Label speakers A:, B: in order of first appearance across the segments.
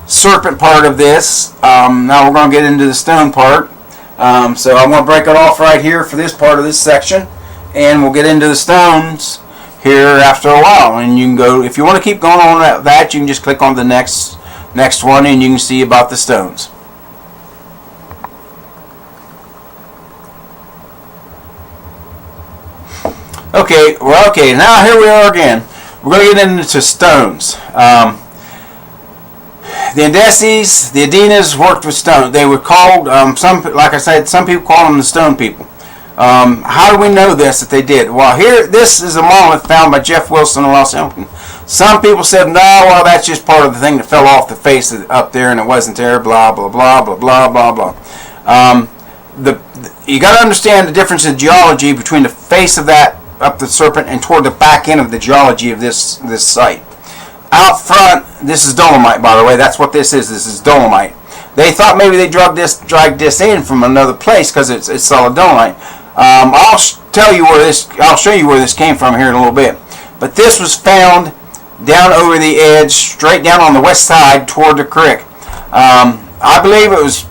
A: serpent part of this. Now we're going to get into the stone part. So I'm going to break it off right here for this part of this section, and we'll get into the stones here after a while. And you can go, if you want to keep going on that, you can just click on the next one, and you can see about the stones. Okay, well, okay, now here we are again. We're going to get into stones. The Andastes, the Adinas worked with stone. They were called, like I said, some people call them the stone people. How do we know this, that they did? Well, here, this is a monolith found by Jeff Wilson in Los Angeles. Some people said, no, well, that's just part of the thing that fell off the face up there and it wasn't there, blah, blah, blah, blah, blah, blah, blah. You got to understand the difference in geology between the face of that, up the serpent, and toward the back end of the geology of this site. Out front, this is dolomite, by the way. That's what this is. This is dolomite. They thought maybe they dragged this in from another place because it's solid dolomite. I'll show you where this came from here in a little bit. But this was found down over the edge, straight down on the west side toward the creek. I believe it was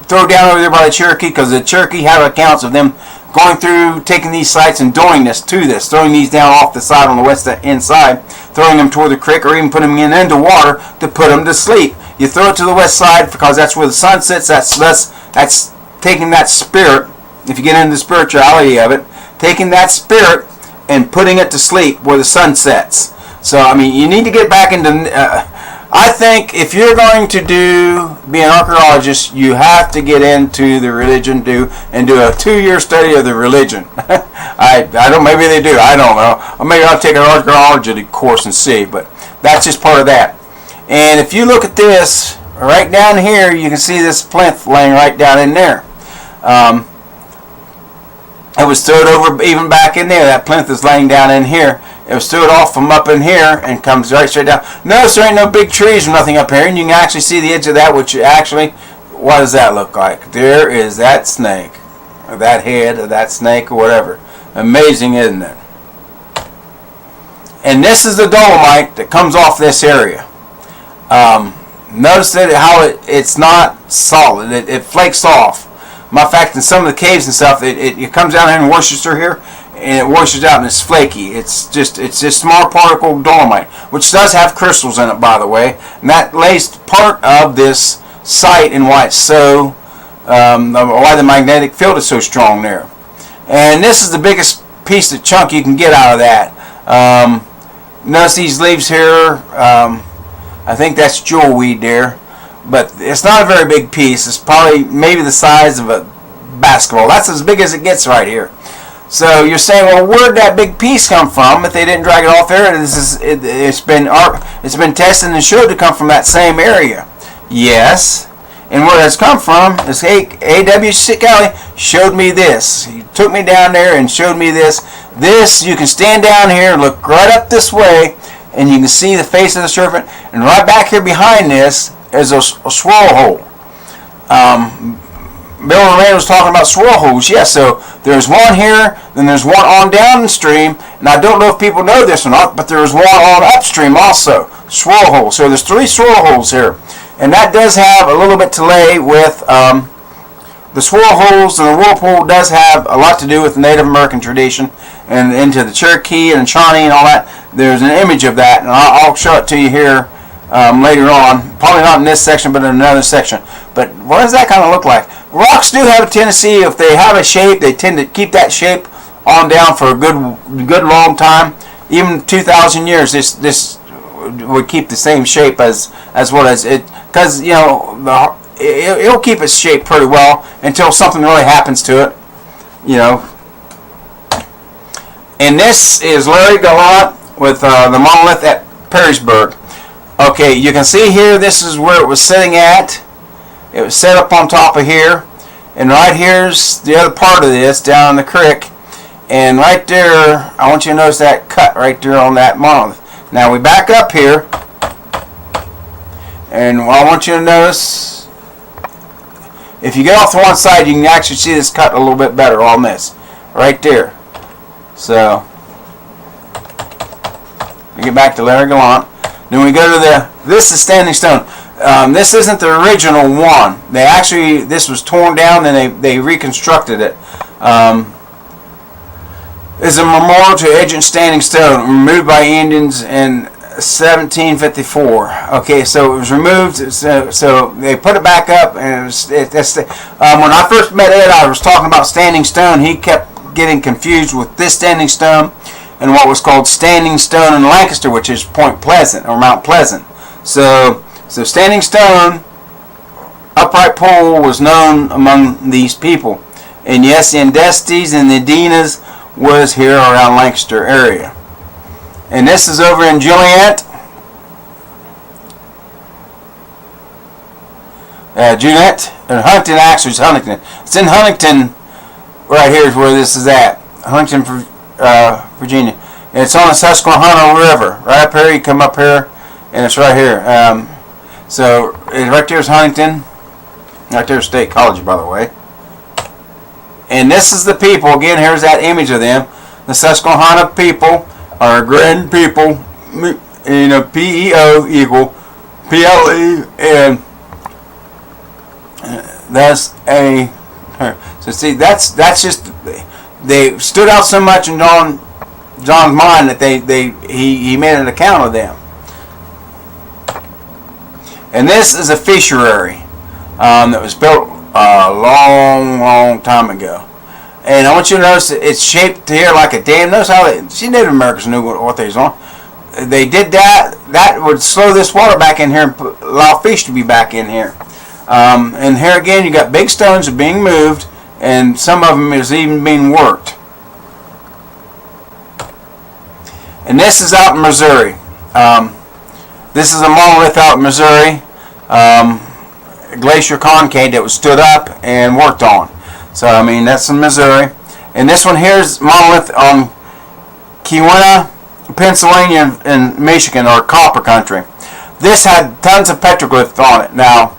A: thrown down over there by the Cherokee, because the Cherokee have accounts of them going through, taking these sites and doing this to this, throwing these down off the side on the west inside, throwing them toward the creek, or even putting them into water to put them to sleep. You throw it to the west side because that's where the sun sets. That's taking that spirit, if you get into the spirituality of it, taking that spirit and putting it to sleep where the sun sets. So, I mean, you need to get back into... I think if you're going to be an archaeologist, you have to get into the religion, do a 2-year study of the religion. I don't. Maybe they do. I don't know. Or maybe I'll take an archaeology course and see. But that's just part of that. And if you look at this right down here, you can see this plinth laying right down in there. It was thrown over even back in there. That plinth is laying down in here. It was thrown off from up in here and comes right straight down. Notice there ain't no big trees or nothing up here, and you can actually see the edge of that, which actually, what does that look like? There is that snake, or that head of that snake, or whatever. Amazing, isn't it? And this is the dolomite that comes off this area. Notice that how it's not solid. It flakes off. Matter of fact, in some of the caves and stuff, it comes down here in Worcester here, and it washes out and it's flaky. It's just small particle dolomite, which does have crystals in it, by the way, and that lays part of this site and why it's so, why the magnetic field is so strong there. And this is the biggest piece of chunk you can get out of that. Notice these leaves here. I think that's jewelweed there, but it's not a very big piece. It's probably maybe the size of a basketball. That's as big as it gets right here. So you're saying, well, where'd that big piece come from? If they didn't drag it off there, it's been tested and showed to come from that same area. Yes, and where it's come from is A.W. Kelly showed me this. He took me down there and showed me this. This, you can stand down here and look right up this way, and you can see the face of the serpent. And right back here behind this is a swirl hole. Bill Moran was talking about swirl holes. Yes, so there's one here, then there's one on downstream, and I don't know if people know this or not, but there's one on upstream also, swirl holes. So there's 3 swirl holes here, and that does have a little bit to lay with the swirl holes, and the whirlpool does have a lot to do with the Native American tradition, and into the Cherokee and Shawnee and all that. There's an image of that, and I'll show it to you here later on. Probably not in this section, but in another section. But what does that kind of look like? Rocks do have a tendency, if they have a shape, they tend to keep that shape on down for a good long time. Even 2,000 years, this would keep the same shape as what is it, because you know it'll keep its shape pretty well until something really happens to it, you know. And this is Larry Gallant with the monolith at Perrysburg. Okay, you can see here, this is where it was sitting at. It was set up on top of here, and right here's the other part of this down the creek, and right there I want you to notice that cut right there on that monolith. Now we back up here, and I want you to notice, if you get off the one side, you can actually see this cut a little bit better on this right there. So we get back to Larry Gallant. Then we go to this is standing stone. This isn't the original one. This was torn down and they reconstructed it. Is a memorial to Agent Standing Stone, removed by Indians in 1754. Okay, so it was removed. So they put it back up, and when I first met Ed, I was talking about Standing Stone. He kept getting confused with this Standing Stone and what was called Standing Stone in Lancaster, which is Point Pleasant or Mount Pleasant. So Standing Stone, upright pole, was known among these people. And yes, the Andastes and the Adinas was here around Lancaster area. And this is over in Juliet. Juliet and Huntington, actually it's Huntington. It's in Huntington, right here is where this is at. Huntington, Virginia. And it's on the Susquehanna River. Right up here, you come up here, and it's right here. So right there is Huntington. Right there is State College, by the way. And this is the people. Again, here's that image of them. The Susquehanna people are grand people. You know, PEO equal PLE, and that's a. So see, that's just they stood out so much in John's mind that he made an account of them. And this is a fishery that was built a long time ago. And I want you to notice that it's shaped here like a dam. Notice how Native Americans knew what they was on. They did that. That would slow this water back in here and allow fish to be back in here. And here again, you got big stones that are being moved, and some of them is even being worked. And this is out in Missouri. This is a monolith out in Missouri. Glacier concave that was stood up and worked on. So I mean, that's in Missouri. And this one here is monolith on Keweenaw, Pennsylvania, and Michigan, or copper country. This had tons of petroglyphs on it. Now,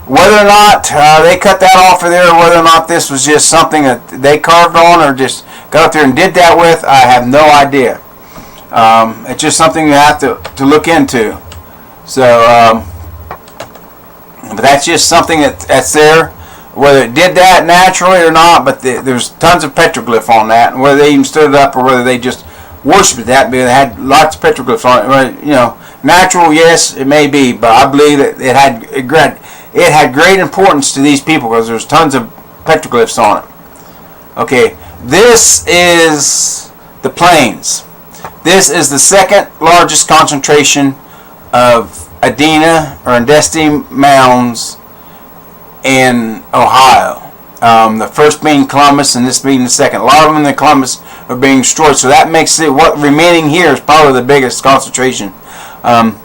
A: whether or not they cut that off of there, or whether or not this was just something that they carved on or just got up there and did that with, I have no idea. It's just something you have to look into. So, but that's just something that's there. Whether it did that naturally or not, but there's tons of petroglyph on that, and whether they even stood it up or whether they just worshipped that, because it had lots of petroglyphs on it. You know, natural, yes, it may be, but I believe that it had great importance to these people because there's tons of petroglyphs on it. Okay, this is the plains. This is the second largest concentration of Adena or Andaste mounds in Ohio. The first being Columbus, and this being the second. A lot of them in Columbus are being destroyed, so that makes it, what remaining here is probably the biggest concentration.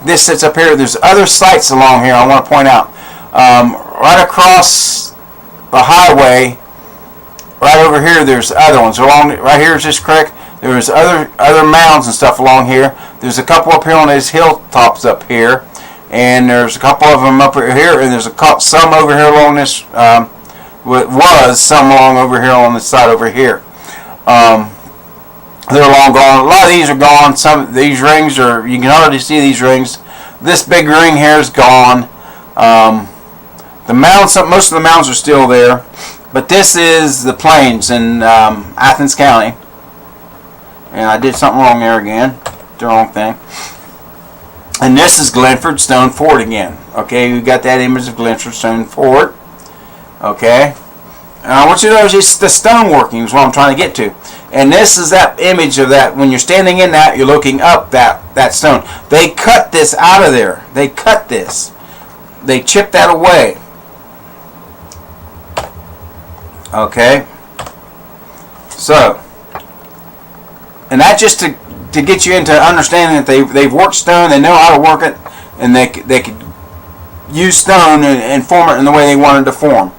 A: This sits up here. There's other sites along here I want to point out. Right across the highway, right over here, there's other ones. Right here is this creek. There's other mounds and stuff along here. There's a couple up here on these hilltops up here. And there's a couple of them up here, and there's some over here along this, was some along over here on this side over here. They're long gone. A lot of these are gone. Some of these rings are, you can already see these rings. This big ring here is gone. The mounds, most of the mounds are still there. But this is the plains in Athens County. And I did something wrong there again. The wrong thing. And this is Glenford Stone Fort again. Okay, we got that image of Glenford Stone Fort. Okay. And I want you to notice the stone working is what I'm trying to get to. And this is that image of that. When you're standing in that, you're looking up that stone. They cut this out of there. They cut this. They chipped that away. Okay. So, and that just to get you into understanding that they've worked stone, they know how to work it, and they could use stone and form it in the way they wanted to form.